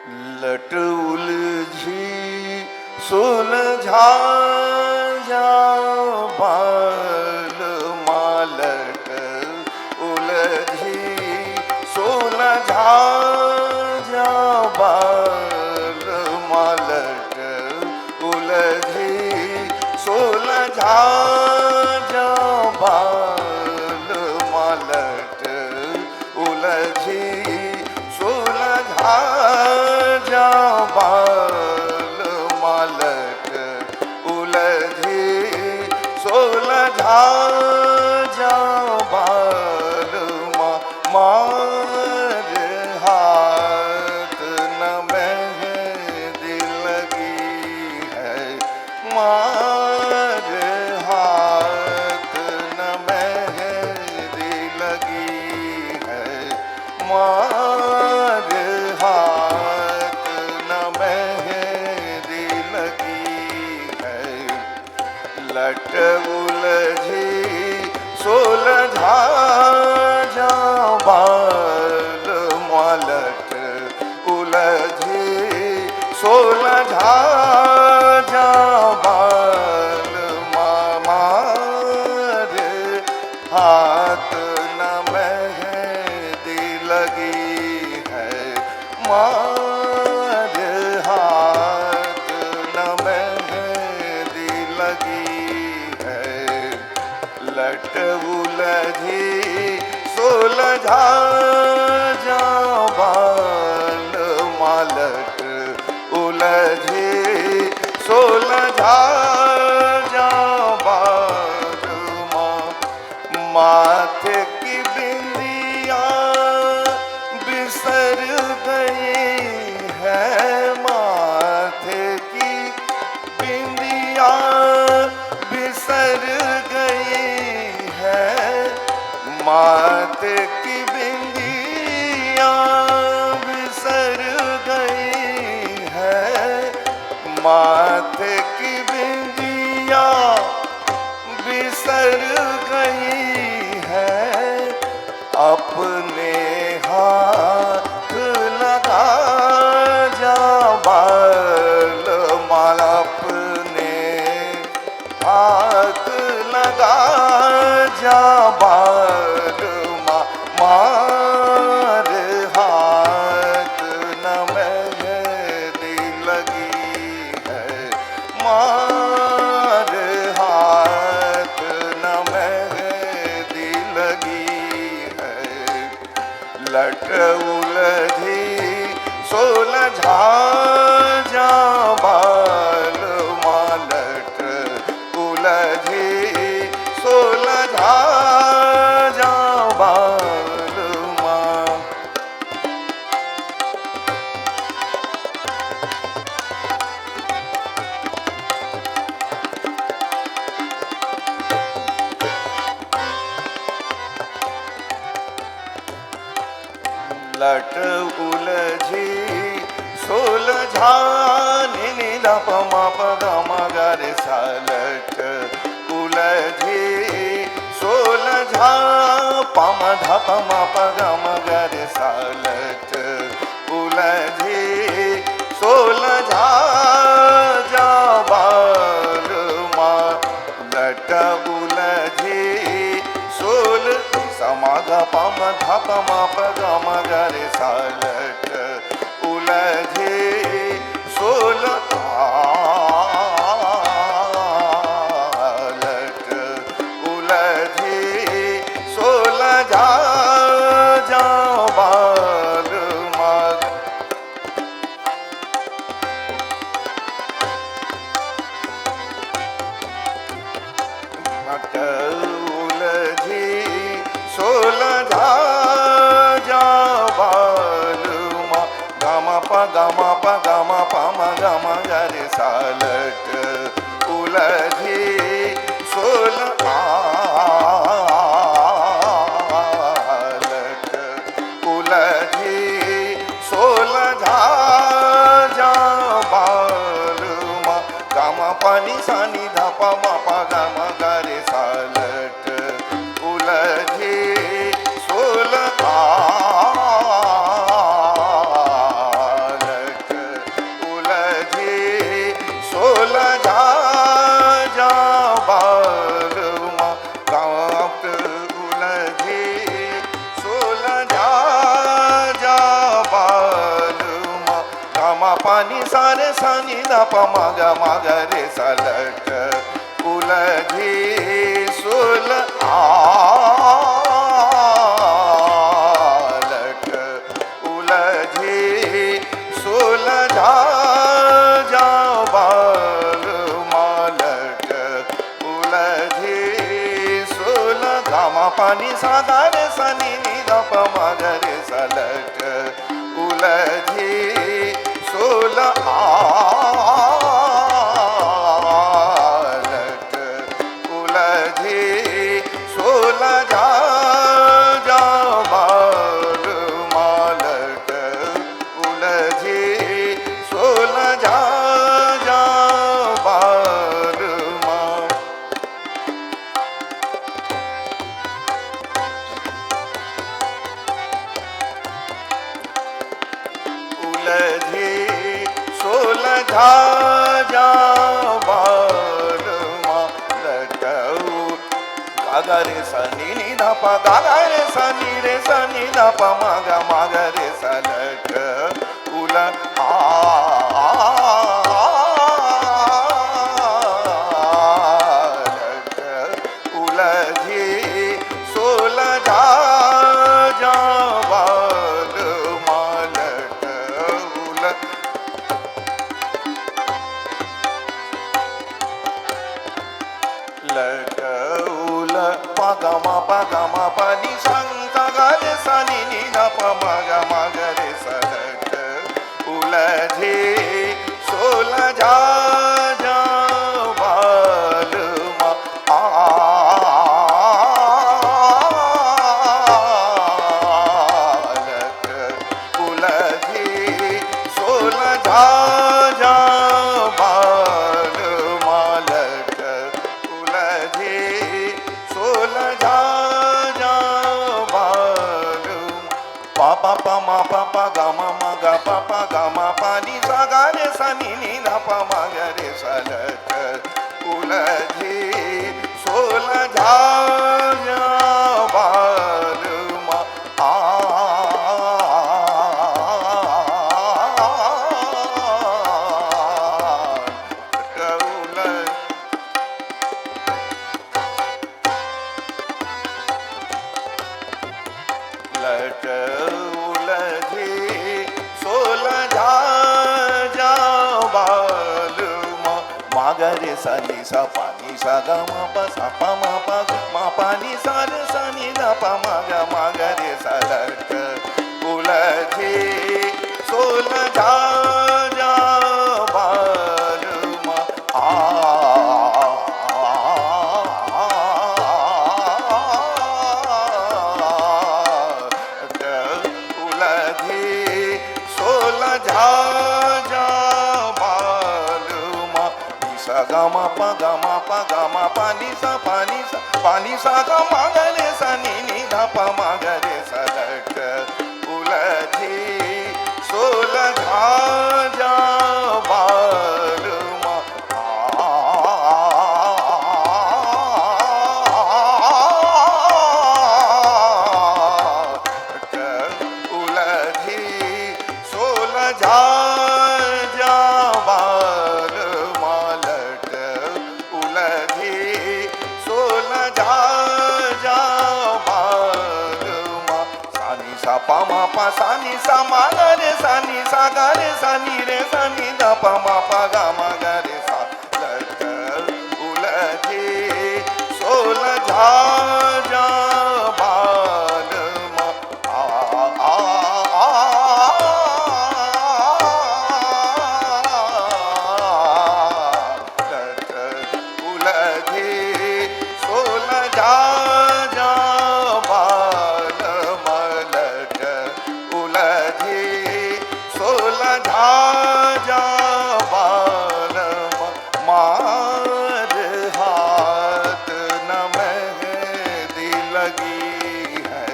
लट उलझी सुलझा जा बाल मालट उलझी सुलझा जा बाल मालट उलझी सुलझा जा बाल मालट उलझी सुलझा जा बाल मालट उलझी सुलझा जा बाल मार हाथ न मेहंदी लगी है मार हाथ न मेहंदी लगी है मार हाथ न मेहंदी लगी है लट उलझी सुलझा जा बाल मालट उलझी सुलझा जा बाल मार हाथ न मेहंदी लगी है मार हाथ न मेहंदी लगी है लट उलझी सुलझा जा बाल मालट उलझी सुलझा जा बाल माथे की बिंदिया बिसर गई है माथे की बिंदिया बिसर गई है माथे की बिंदिया बिसर गई है माथे की बिंदिया बिसर गई है अपने हाथ लगा जा बाल माला अपने हाथ लगा जा बाल मार हाथ न मेहंदी लगी है मार हाथ न मेहंदी लगी है लट उलझी सुलझा जा बाल मालट उलझी सुलझा जा बाल माँ लट उलझी सुलझा नीला पमा पगमा गर सालट उलझी सुलझा पम धप मा पगम गर सालट उलझी सुलझा जा बाल मालट उलझी सुल समाग पम धप मा पगम गर सालट उलझी सुलझा उलझी सुलझा जा बाल माल उलझी सुलझा जा बाल गम पगम पम गम गर सालट उलझी सुलझा उलझी सुलझा जा बाल गम पानी सानी धप मप गम गर सालट उलझी सुलझा पानी सारे सानी दा पा मा गा मा गा रे सा लट उलझी सुल लट उलझी सुलझा जाओ बाल मालट उलझी सुलझा मा पानी सा गा रे सा नी नी दा पा मा गा रे सा लट उलझी सुलझा सुलझा जाओ बाल मालट उलझी सुलझा जाओ बाल माल उलझी सुलझा जाओ बाल मालट गा रे सा नी नी धा पा गा रे सा नी रे सा नी धा पा मा गा रे सा लट उल लट उलझी सुलझा जाओ बाल मालट उल लट पा पा नी सांग गा रे सा नी नी धा पा मा गा रे सा लट उलझी सुलझा जाओ बाल मा लट उलझी सुलझा जाओ बाल मालट उलझी सुलझा जाओ बाल पा पा पा मा पा गा मा पा गा मा पा नी सा गा रे सा नी नी धा पा मा गा रे सा लट उलझी सुलझा जाओ बाल मा लट उलझी सुलझा जाओ बाल मा गा रे सा नी सा पा नी सा गा मा पा मा पा नी सा रे सा नी धा पा मा गा रे सा लट उलझी सुलझा जाओ बाल मा उलझी सुलझा जाओ बाल मा नी सा गा मा पा पा नी सा गा मा गा रे सा नी नी धा पा मा गा रे सा लट उलझी सुलझा जाओ बाल मा उलझी सुलझा जाओ बाल मालट उलझी सुलझा जाओ बाल मा सानी सा पा सानी सा मा गा रे सानी सा गा रे सानी रे सानी धा पा मा गा रे सा लट उलझी सुलझा जाओ बाल मा लट उलझी सुलझा जाओ बाल मलट उलझी सुलझा जाओ बाल मार हाथ न मेहंदी लगी है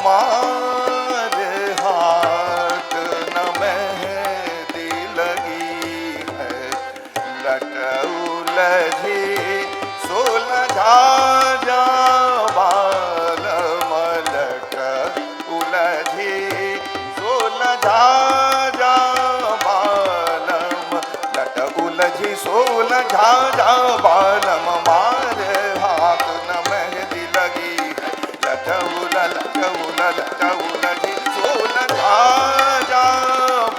मार हाथ न मेहंदी लगी है लट उलझी सुलझा जाओ बाल मलट उलझी सुलझा जाओ बाल झाझा बालम मारे हाथ न मेहंदी लगी है लटौला लटौला लटौला जी सोल झाझा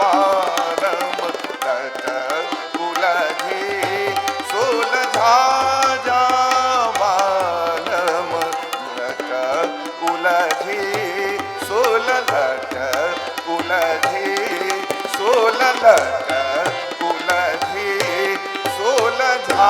बालम लटौला जी सोल झाझा बालम लटौला जी सोल लटौला जी सोल लटौला जी सोल झा